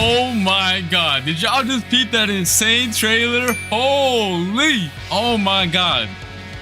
Oh my god. Did y'all just peep that insane trailer? Holy. Oh my god.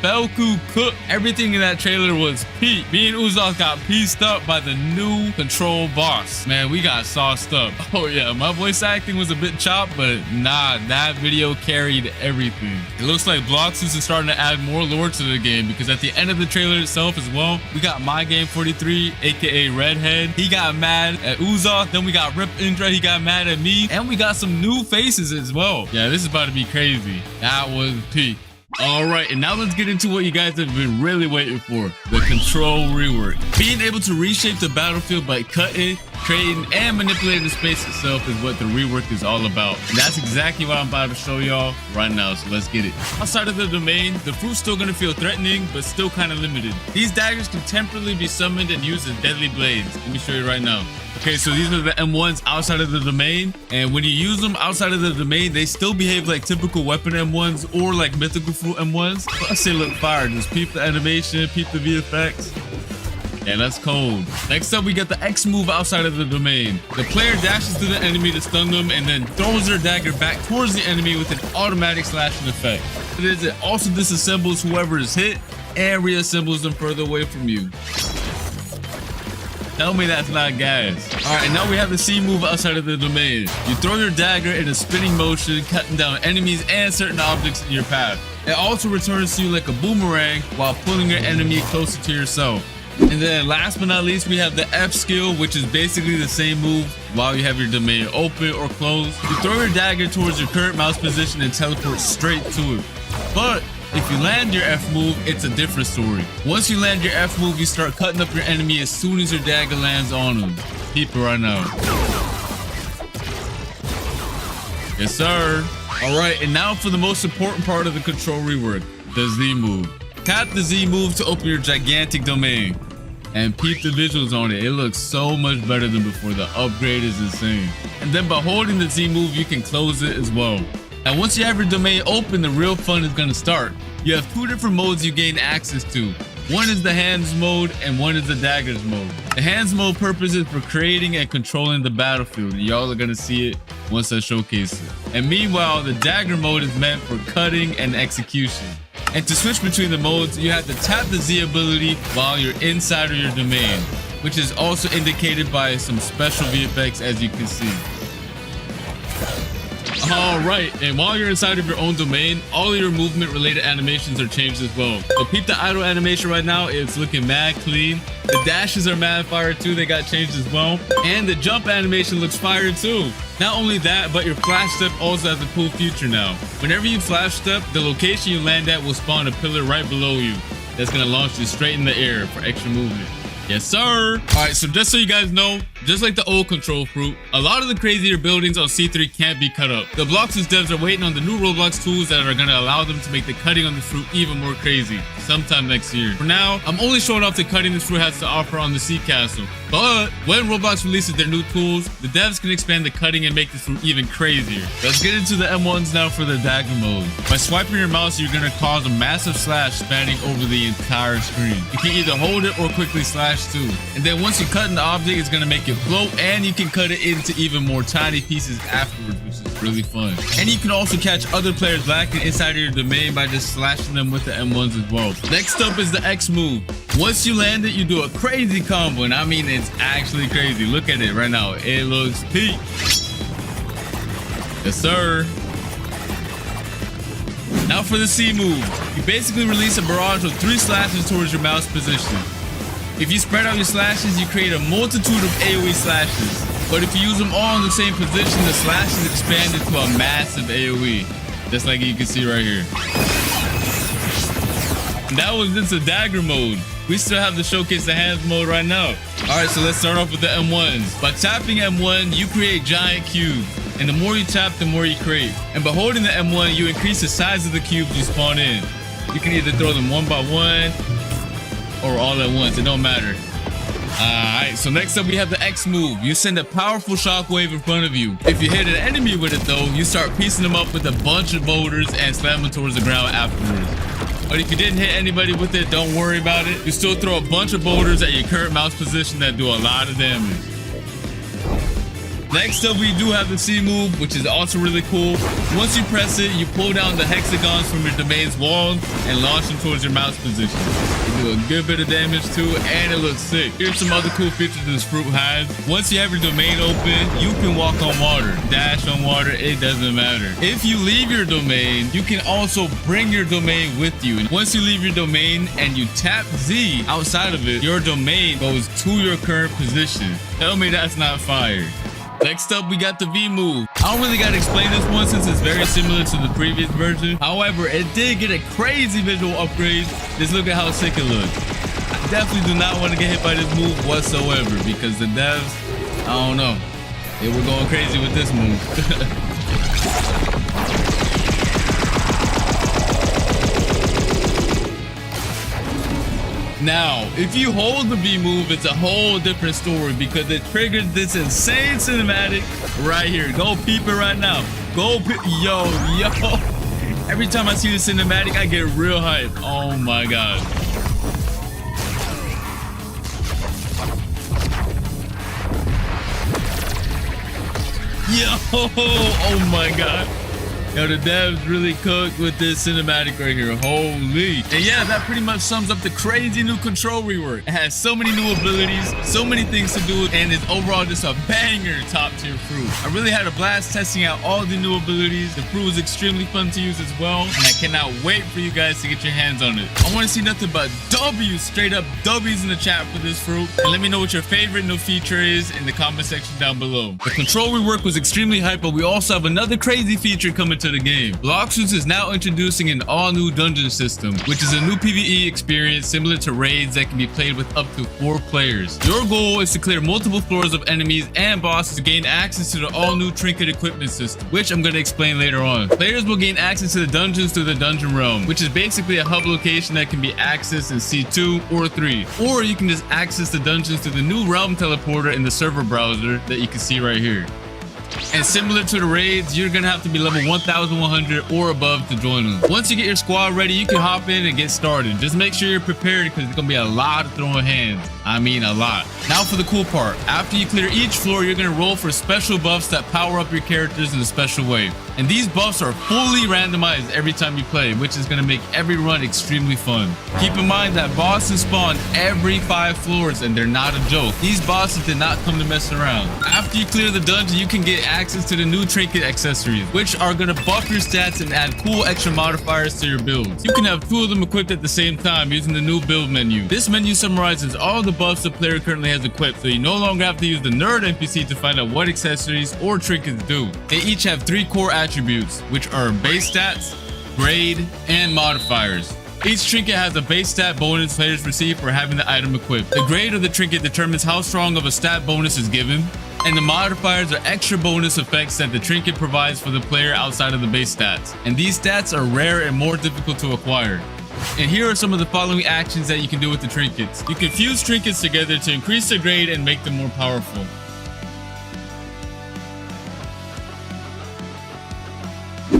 Belku cooked. Everything in that trailer was peak. Me and Uzak got pieced up by the new control boss. Man, we got sauced up. Oh yeah, my voice acting was a bit chopped, but nah, that video carried everything. It looks like Blox is starting to add more lore to the game, because at the end of the trailer itself as well, we got My Game 43, aka Redhead. He got mad at Uzak. Then we got Rip Indra. He got mad at me. And we got some new faces as well. Yeah, this is about to be crazy. That was peak. All right, and now let's get into what you guys have been really waiting for, the control rework. Being able to reshape the battlefield by cutting, trading, and manipulating the space itself is what the rework is all about. And that's exactly what I'm about to show y'all right now, so let's get it. Outside of the domain, the fruit's still gonna feel threatening, but still kind of limited. These daggers can temporarily be summoned and used as deadly blades. Let me show you right now. Okay, so these are the M1s outside of the domain, and when you use them outside of the domain, they still behave like typical weapon M1s or like mythical fruit M1s. Plus they look fire. Just peep the animation, peep the VFX. Yeah, that's cold. Next up, we got the X move outside of the domain. The player dashes to the enemy to stun them and then throws their dagger back towards the enemy with an automatic slashing effect. It also disassembles whoever is hit and reassembles them further away from you. Tell me that's not gas. All right, now we have the C move outside of the domain. You throw your dagger in a spinning motion, cutting down enemies and certain objects in your path. It also returns to you like a boomerang while pulling your enemy closer to yourself. And then last but not least, we have the F skill, which is basically the same move while you have your domain open or closed. You throw your dagger towards your current mouse position and teleport straight to it. But if you land your F move, it's a different story. Once you land your F move, you start cutting up your enemy as soon as your dagger lands on them. Keep it right now. Yes, sir. All right, and now for the most important part of the control rework, the Z move. Tap the Z move to open your gigantic domain. And peep the visuals on it. It looks so much better than before. The upgrade is insane. And then by holding the Z move, you can close it as well. And once you have your domain open, the real fun is going to start. You have two different modes you gain access to. One is the hands mode and one is the daggers mode. The hands mode purpose is for creating and controlling the battlefield. And y'all are going to see it once I showcase it. And meanwhile, the dagger mode is meant for cutting and execution. And to switch between the modes, you have to tap the Z ability while you're inside of your domain, which is also indicated by some special VFX, as you can see. All right, and while you're inside of your own domain, all of your movement related animations are changed as well. So peep the idle animation right now, it's looking mad clean. The dashes are mad fire too, they got changed as well. And the jump animation looks fire too. Not only that, but your flash step also has a cool feature now. Whenever you flash step, the location you land at will spawn a pillar right below you. That's gonna launch you straight in the air for extra movement. Yes, sir. All right, so just so you guys know, just like the old control fruit, a lot of the crazier buildings on C3 can't be cut up. The Blox's devs are waiting on the new Roblox tools that are gonna allow them to make the cutting on the fruit even more crazy sometime next year. For now, I'm only showing off the cutting this fruit has to offer on the Sea Castle. But when Roblox releases their new tools, the devs can expand the cutting and make this fruit even crazier. Let's get into the M1s now for the dagger mode. By swiping your mouse, you're gonna cause a massive slash spanning over the entire screen. You can either hold it or quickly slash too. And then once you cut an object, it's gonna make it float, and you can cut it into even more tiny pieces afterwards, which is really fun. And you can also catch other players lacking inside of your domain by just slashing them with the M1s as well. Next up is the X move. Once you land it, you do a crazy combo, and I mean it's actually crazy. Look at it right now. It looks peak. Yes, sir. Now for the C move. You basically release a barrage of 3 slashes towards your mouse position. If you spread out your slashes, you create a multitude of AoE slashes. But if you use them all in the same position, the slashes expand into a massive AoE. Just like you can see right here. And that was just a dagger mode. We still have to showcase the hands mode right now. Alright, so let's start off with the M1s. By tapping M1, you create giant cubes. And the more you tap, the more you create. And by holding the M1, you increase the size of the cubes you spawn in. You can either throw them one by one or all at once, it don't matter. Alright, so next up we have the X move. You send a powerful shockwave in front of you. If you hit an enemy with it though, you start piecing them up with a bunch of boulders and slam them towards the ground afterwards. But if you didn't hit anybody with it, don't worry about it. You still throw a bunch of boulders at your current mouse position that do a lot of damage. Next up, we do have the C move, which is also really cool. Once you press it, you pull down the hexagons from your domain's wall and launch them towards your mouse position. You do a good bit of damage too, and it looks sick. Here's some other cool features this fruit has. Once you have your domain open, you can walk on water, dash on water, it doesn't matter. If you leave your domain, you can also bring your domain with you. And once you leave your domain and you tap Z outside of it, your domain goes to your current position. Tell me that's not fire. Next up, we got the V move. I don't really got to explain this one since it's very similar to the previous version. However, it did get a crazy visual upgrade. Just look at how sick it looks. I definitely do not want to get hit by this move whatsoever because the devs, I don't know, they were going crazy with this move. Now, if you hold the V move, it's a whole different story because it triggers this insane cinematic right here. Go peep it right now. Go peep. Yo. Every time I see the cinematic, I get real hype. Oh my God. Yo. Oh my God. Yo, the devs really cooked with this cinematic right here. Holy. And yeah, that pretty much sums up the crazy new control rework. It has so many new abilities, so many things to do, and it's overall just a banger top tier fruit. I really had a blast testing out all the new abilities. The fruit was extremely fun to use as well, and I cannot wait for you guys to get your hands on it. I want to see nothing but W's, straight up W's in the chat for this fruit. And let me know what your favorite new feature is in the comment section down below. The control rework was extremely hype, but we also have another crazy feature coming to the game. Blox is now introducing an all-new dungeon system, which is a new PvE experience similar to raids that can be played with up to 4 players. Your goal is to clear multiple floors of enemies and bosses to gain access to the all-new trinket equipment system, which I'm going to explain later on. Players will gain access to the dungeons through the dungeon realm, which is basically a hub location that can be accessed in C2 or 3, or you can just access the dungeons through the new realm teleporter in the server browser that you can see right here. And similar to the raids, you're gonna have to be level 1100 or above to join them. Once you get your squad ready, you can hop in and get started. Just make sure you're prepared because it's gonna be a lot of throwing hands. I mean a lot. Now for the cool part. After you clear each floor, you're gonna roll for special buffs that power up your characters in a special way. And these buffs are fully randomized every time you play, which is gonna make every run extremely fun. Keep in mind that bosses spawn every 5 floors and they're not a joke. These bosses did not come to mess around. After you clear the dungeon, you can get access to the new trinket accessories, which are gonna buff your stats and add cool extra modifiers to your builds. You can have 2 of them equipped at the same time using the new build menu. This menu summarizes all the buffs the player currently has equipped, so you no longer have to use the nerd NPC to find out what accessories or trinkets do. They each have 3 core attributes, which are base stats, grade, and modifiers. Each trinket has a base stat bonus players receive for having the item equipped. The grade of the trinket determines how strong of a stat bonus is given, and the modifiers are extra bonus effects that the trinket provides for the player outside of the base stats. And these stats are rare and more difficult to acquire. And here are some of the following actions that you can do with the trinkets. You can fuse trinkets together to increase their grade and make them more powerful.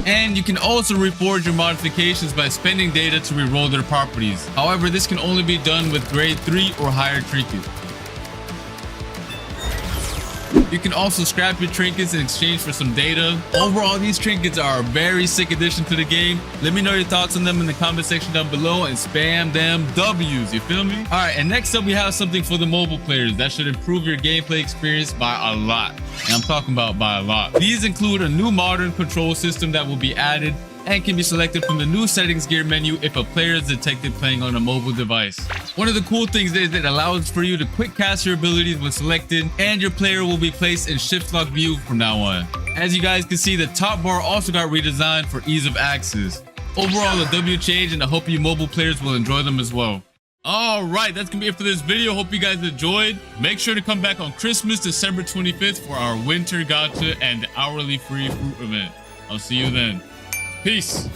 And you can also reforge your modifications by spending data to reroll their properties. However, this can only be done with grade 3 or higher trinkets. You can also scrap your trinkets in exchange for some data. Overall, these trinkets are a very sick addition to the game. Let me know your thoughts on them in the comment section down below and spam them W's, you feel me? Alright, and next up we have something for the mobile players that should improve your gameplay experience by a lot. And I'm talking about by a lot. These include a new modern control system that will be added and can be selected from the new settings gear menu if a player is detected playing on a mobile device. One of the cool things is that it allows for you to quick cast your abilities when selected, and your player will be placed in shift lock view from now on. As you guys can see, the top bar also got redesigned for ease of access. Overall, a W change, and I hope you mobile players will enjoy them as well. Alright, that's gonna be it for this video. Hope you guys enjoyed. Make sure to come back on Christmas, December 25th for our winter gacha and hourly free fruit event. I'll see you then. Peace.